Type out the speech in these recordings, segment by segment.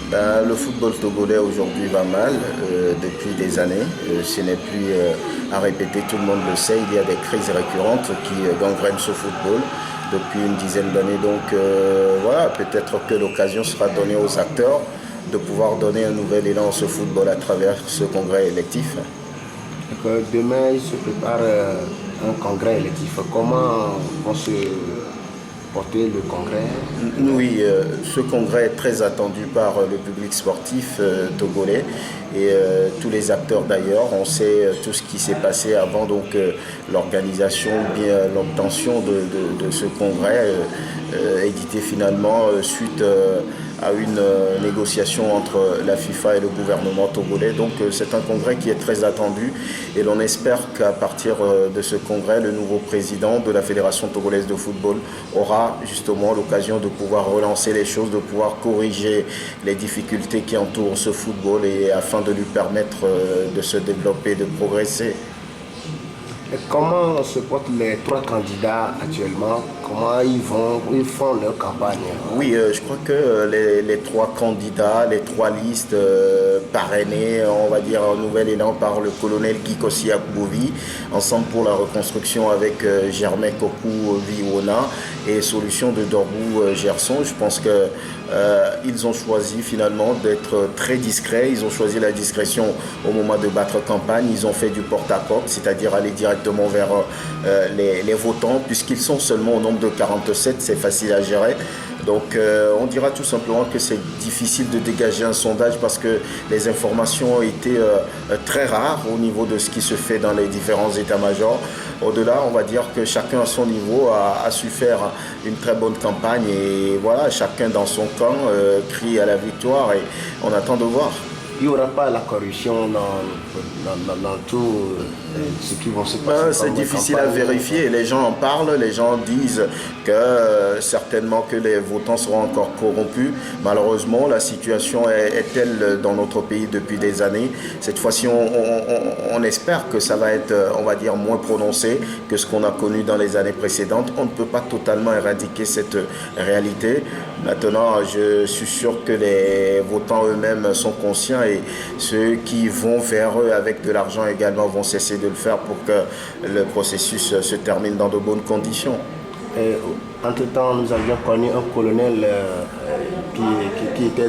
Le football togolais aujourd'hui va mal depuis des années. Ce n'est plus à répéter, tout le monde le sait. Il y a des crises récurrentes qui gangrènent ce football depuis une dizaine d'années. Donc voilà, peut-être que l'occasion sera donnée aux acteurs de pouvoir donner un nouvel élan à ce football à travers ce congrès électif. Demain, il se prépare un congrès électif. Comment vont se porter le congrès? Oui, ce congrès est très attendu par le public sportif togolais et tous les acteurs d'ailleurs. On sait tout ce qui s'est passé avant donc l'organisation ou bien l'obtention de ce congrès édité finalement suite à une négociation entre la FIFA et le gouvernement togolais. Donc c'est un congrès qui est très attendu et l'on espère qu'à partir de ce congrès, le nouveau président de la Fédération togolaise de football aura justement l'occasion de pouvoir relancer les choses, de pouvoir corriger les difficultés qui entourent ce football et afin de lui permettre de se développer, de progresser. Et comment se portent les trois candidats actuellement? Comment ils font leur campagne? Oui, je crois que les trois candidats, les trois listes parrainées, on va dire un nouvel élan par le colonel Kikosi Akbouvi, Ensemble pour la reconstruction avec Germain Kokou Viona et Solution de Dorbou Gerson. Je pense que ils ont choisi finalement d'être très discrets. Ils ont choisi la discrétion au moment de battre campagne. Ils ont fait du porte-à-porte, c'est-à-dire aller directement vers les votants, puisqu'ils sont seulement au nombre de 47, c'est facile à gérer. Donc on dira tout simplement que c'est difficile de dégager un sondage parce que les informations ont été très rares au niveau de ce qui se fait dans les différents états-majors. Au-delà, on va dire que chacun à son niveau a su faire une très bonne campagne et voilà, chacun dans son camp crie à la victoire et on attend de voir. Il n'y aura pas la corruption dans tout ce qui va se passer. C'est difficile à vérifier. Les gens en parlent, les gens disent que certainement que les votants seront encore corrompus. Malheureusement, la situation est telle dans notre pays depuis des années. Cette fois-ci, on espère que ça va être, on va dire, moins prononcé que ce qu'on a connu dans les années précédentes. On ne peut pas totalement éradiquer cette réalité. Maintenant, je suis sûr que les votants eux-mêmes sont conscients et ceux qui vont vers eux avec de l'argent également vont cesser de le faire pour que le processus se termine dans de bonnes conditions. Entre-temps, nous avions connu un colonel qui était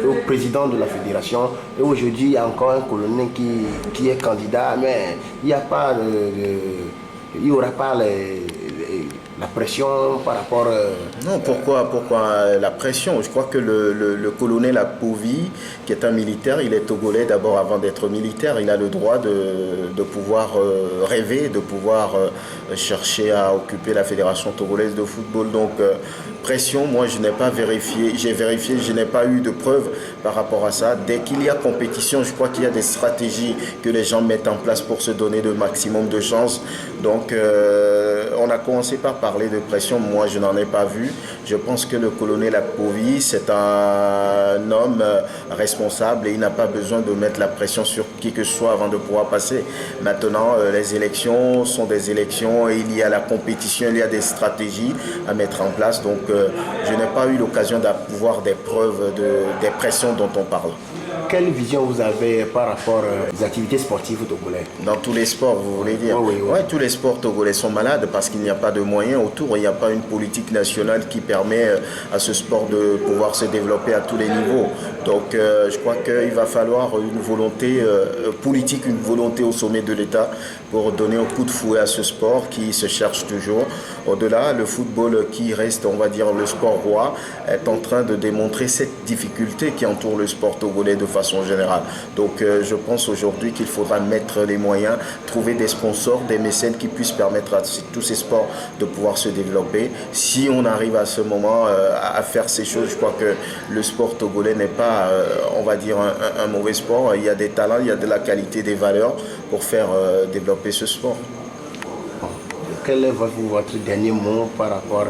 au président de la fédération et aujourd'hui il y a encore un colonel qui est candidat, mais il n'y a pas il n'y aura pas la pression par rapport... Non, pourquoi la pression? Je crois que le colonel Akbouvi, qui est un militaire, il est togolais d'abord avant d'être militaire. Il a le droit de pouvoir rêver, de pouvoir chercher à occuper la Fédération togolaise de football. Donc, pression, moi je n'ai pas vérifié, j'ai vérifié, je n'ai pas eu de preuves par rapport à ça. Dès qu'il y a compétition, je crois qu'il y a des stratégies que les gens mettent en place pour se donner le maximum de chances. Donc, on a commencé par parler de pression, moi je n'en ai pas vu. Je pense que le colonel Akbouvi, c'est un homme responsable et il n'a pas besoin de mettre la pression sur qui que ce soit avant de pouvoir passer. Maintenant, les élections sont des élections et il y a la compétition, il y a des stratégies à mettre en place. Donc, je n'ai pas eu l'occasion d'avoir des preuves des pressions dont on parle. Quelle vision vous avez par rapport aux activités sportives togolais? Dans tous les sports, vous voulez dire? Oui. Ouais, tous les sports togolais sont malades parce qu'il n'y a pas de moyens autour. Il n'y a pas une politique nationale qui permet à ce sport de pouvoir se développer à tous les niveaux. Donc, je crois qu'il va falloir une volonté politique, une volonté au sommet de l'État pour donner un coup de fouet à ce sport qui se cherche toujours. Au-delà, le football qui reste, on va dire, le sport roi, est en train de démontrer cette difficulté qui entoure le sport togolais de façon générale. Donc je pense aujourd'hui qu'il faudra mettre les moyens, trouver des sponsors, des mécènes qui puissent permettre à tous ces sports de pouvoir se développer. Si on arrive à ce moment à faire ces choses, je crois que le sport togolais n'est pas, on va dire, un mauvais sport. Il y a des talents, il y a de la qualité, des valeurs pour faire développer ce sport. Quel est votre dernier mot par rapport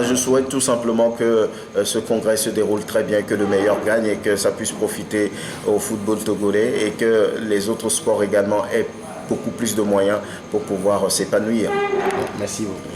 je souhaite tout simplement que ce congrès se déroule très bien, que le meilleur gagne et que ça puisse profiter au football togolais et que les autres sports également aient beaucoup plus de moyens pour pouvoir s'épanouir. Merci beaucoup.